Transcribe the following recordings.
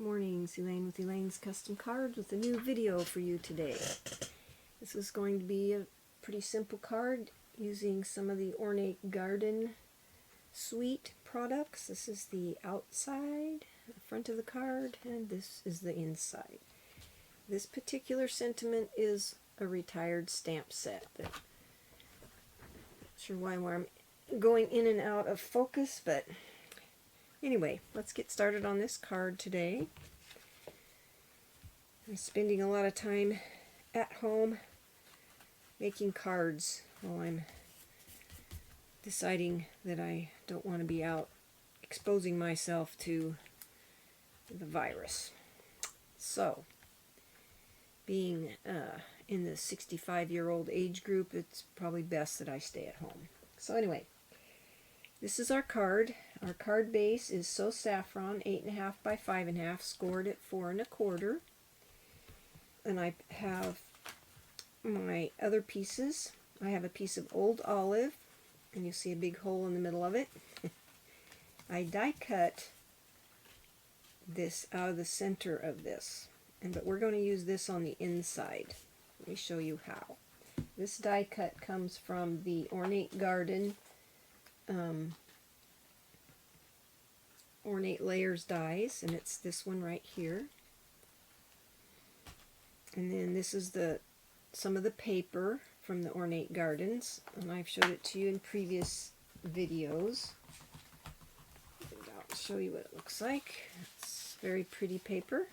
Morning, it's Elaine with Elaine's Custom Cards with a new video for you today. This is going to be a pretty simple card using some of the Ornate Garden Suite products. This is the outside, the front of the card, and this is the inside. This particular sentiment is a retired stamp set. Not sure why I'm going in and out of focus, but anyway, let's get started on this card today. I'm spending a lot of time at home making cards while I'm deciding that I don't want to be out exposing myself to the virus. So, being in the 65-year-old age group, it's probably best that I stay at home. So anyway, this is our card. Our card base is So Saffron 8.5 by 5.5, scored at 4 1/4. And I have my other pieces. I have a piece of Old Olive, and you see a big hole in the middle of it. I die cut this out of the center of this, but we're going to use this on the inside. Let me show you how. This die cut comes from the Ornate Garden Ornate Layers dies, and it's this one right here. And then this is some of the paper from the Ornate Gardens, and I've showed it to you in previous videos. And I'll show you what it looks like. It's very pretty paper.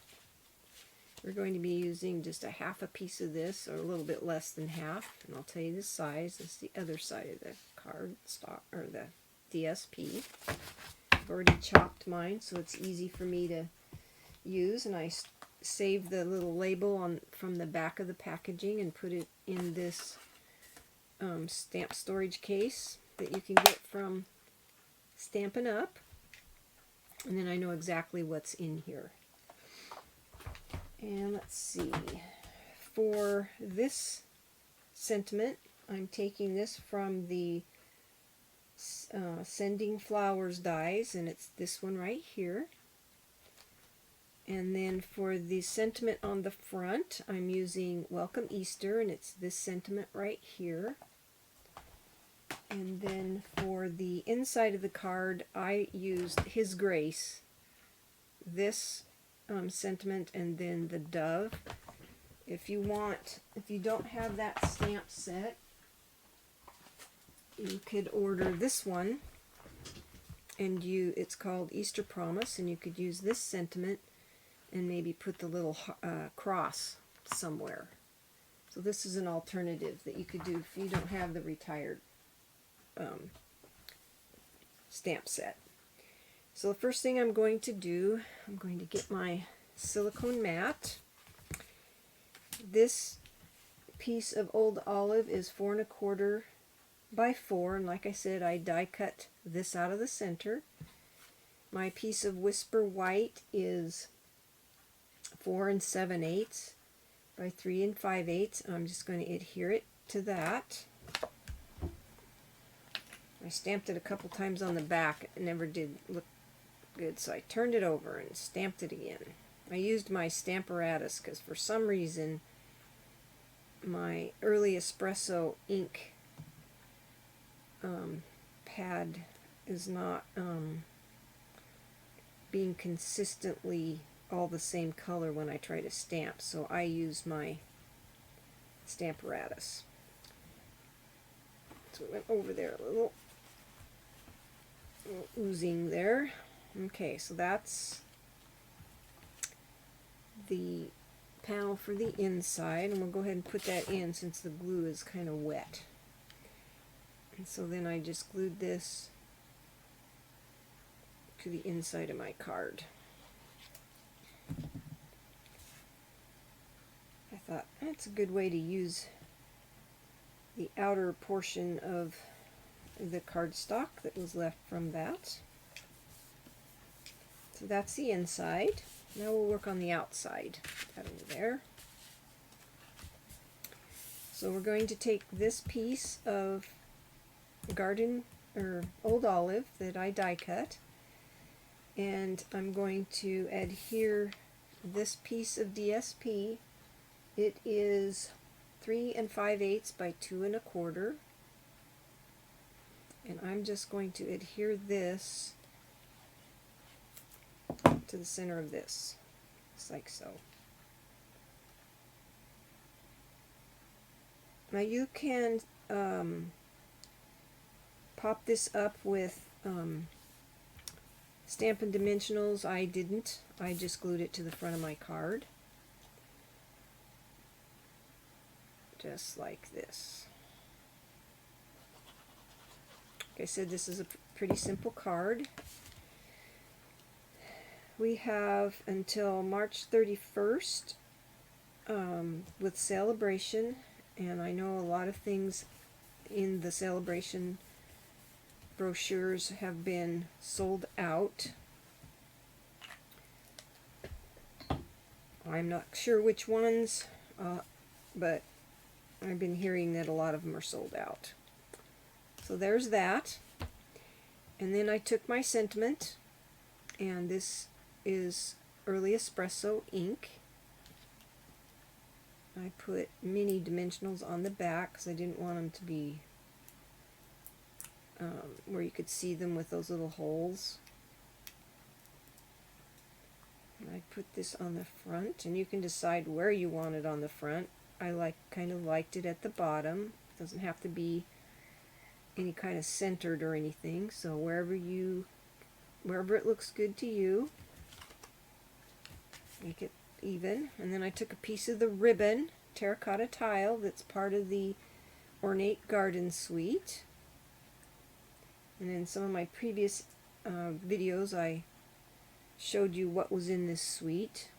We're going to be using just a half a piece of this, or a little bit less than half, and I'll tell you the size. It's the other side of the card stock, or the DSP. I've already chopped mine, so it's easy for me to use, and I save the little label from the back of the packaging and put it in this stamp storage case that you can get from Stampin' Up, and then I know exactly what's in here. And let's see, for this sentiment, I'm taking this from the Sending Flowers dies, and it's this one right here. And then for the sentiment on the front, I'm using Welcome Easter, and it's this sentiment right here. And then for the inside of the card, I used His Grace, this sentiment, and then the dove. If you don't have that stamp set, you could order this one, and it's called Easter Promise, and you could use this sentiment and maybe put the little cross somewhere. So this is an alternative that you could do if you don't have the retired stamp set. So the first thing I'm going to do, I'm going to get my silicone mat. This piece of Old Olive is 4 1/4 by 4, and like I said, I die cut this out of the center. My piece of Whisper White is 4 7/8 by 3 5/8. I'm just going to adhere it to that. I stamped it a couple times on the back. It never did look good, so I turned it over and stamped it again. I used my Stamparatus because for some reason my early espresso ink pad is not being consistently all the same color when I try to stamp, so I use my Stamparatus. So it went over there a little oozing there. Okay, so that's the panel for the inside, and we'll go ahead and put that in since the glue is kind of wet. And so then I just glued this to the inside of my card. I thought that's a good way to use the outer portion of the cardstock that was left from that. So that's the inside. Now we'll work on the outside. That over there. So we're going to take this piece of Garden or Old Olive that I die cut, and I'm going to adhere this piece of DSP. It is 3 5/8 by 2 1/4, and I'm just going to adhere this to the center of this, just like so. Now you can pop this up with Stampin' Dimensionals. I didn't. I just glued it to the front of my card. Just like this. Like I said, this is a pretty simple card. We have until March 31st with Celebration, and I know a lot of things in the Celebration brochures have been sold out. I'm not sure which ones, but I've been hearing that a lot of them are sold out. So there's that. And then I took my sentiment, and this is Early Espresso ink. I put mini dimensionals on the back because I didn't want them to be where you could see them with those little holes. And I put this on the front, and you can decide where you want it on the front. I kind of liked it at the bottom. It doesn't have to be any kind of centered or anything, so wherever it looks good to you, make it even. And then I took a piece of the ribbon, terracotta tile, that's part of the Ornate Garden Suite. And in some of my previous videos I showed you what was in this suite.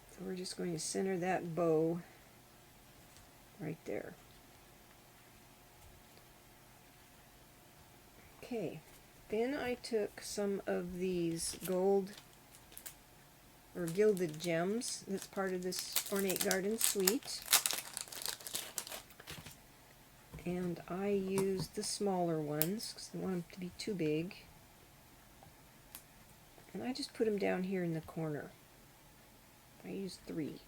So we're just going to center that bow right there. Okay, then I took some of these gold or gilded gems that's part of this Ornate Garden Suite, and I used the smaller ones because I want them to be too big, and I just put them down here in the corner. I used 3.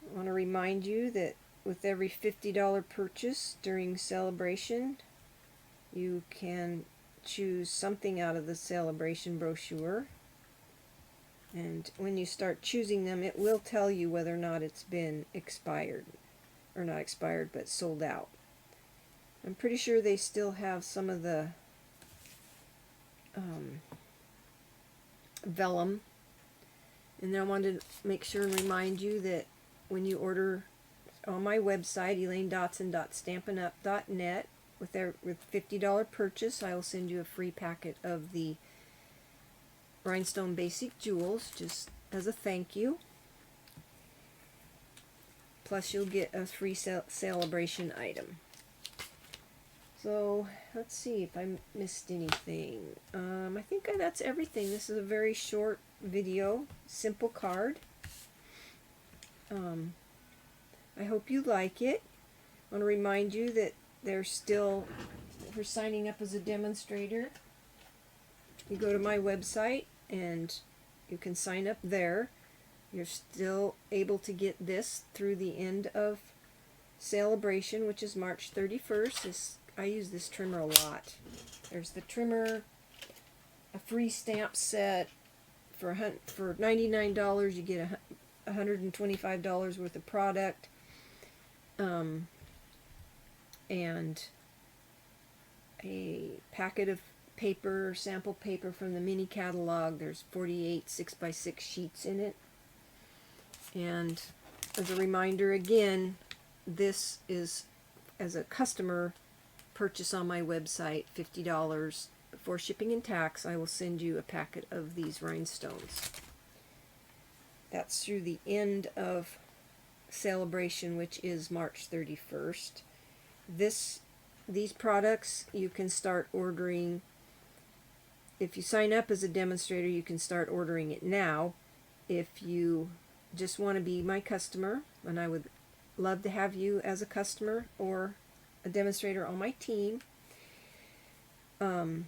I want to remind you that with every $50 purchase during Celebration, you can choose something out of the Celebration brochure, and when you start choosing them, it will tell you whether or not it's been expired, or not expired, but sold out. I'm pretty sure they still have some of the vellum, and then I wanted to make sure and remind you that when you order on my website, elainescustomcards.stampinup.net, with $50 purchase, I will send you a free packet of the Rhinestone Basic Jewels, just as a thank you. Plus you'll get a free Celebration item. So let's see if I missed anything. I think that's everything. This is a very short video, simple card. I hope you like it. I want to remind you that there's still, for signing up as a demonstrator, you go to my website and you can sign up there. You're still able to get this through the end of Celebration, which is March 31st. I use this trimmer a lot. There's the trimmer, a free stamp set. For $99 you get $125 worth of product, and a packet of paper, sample paper from the mini catalog. There's 48 6x6 sheets in it. And as a reminder again, this is as a customer purchase on my website, $50. Before shipping and tax, I will send you a packet of these rhinestones. That's through the end of Celebration, which is March 31st. These products you can start ordering. If you sign up as a demonstrator, you can start ordering it now. If you just want to be my customer, and I would love to have you as a customer or a demonstrator on my team, you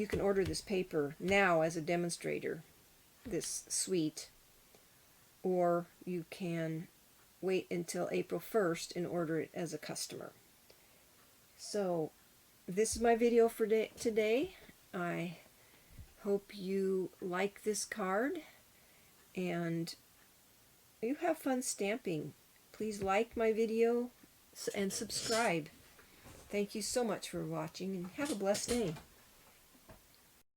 can order this paper now as a demonstrator, this suite, or you can wait until April 1st and order it as a customer. So this is my video for today. I hope you like this card and you have fun stamping. Please like my video and subscribe. Thank you so much for watching and have a blessed day.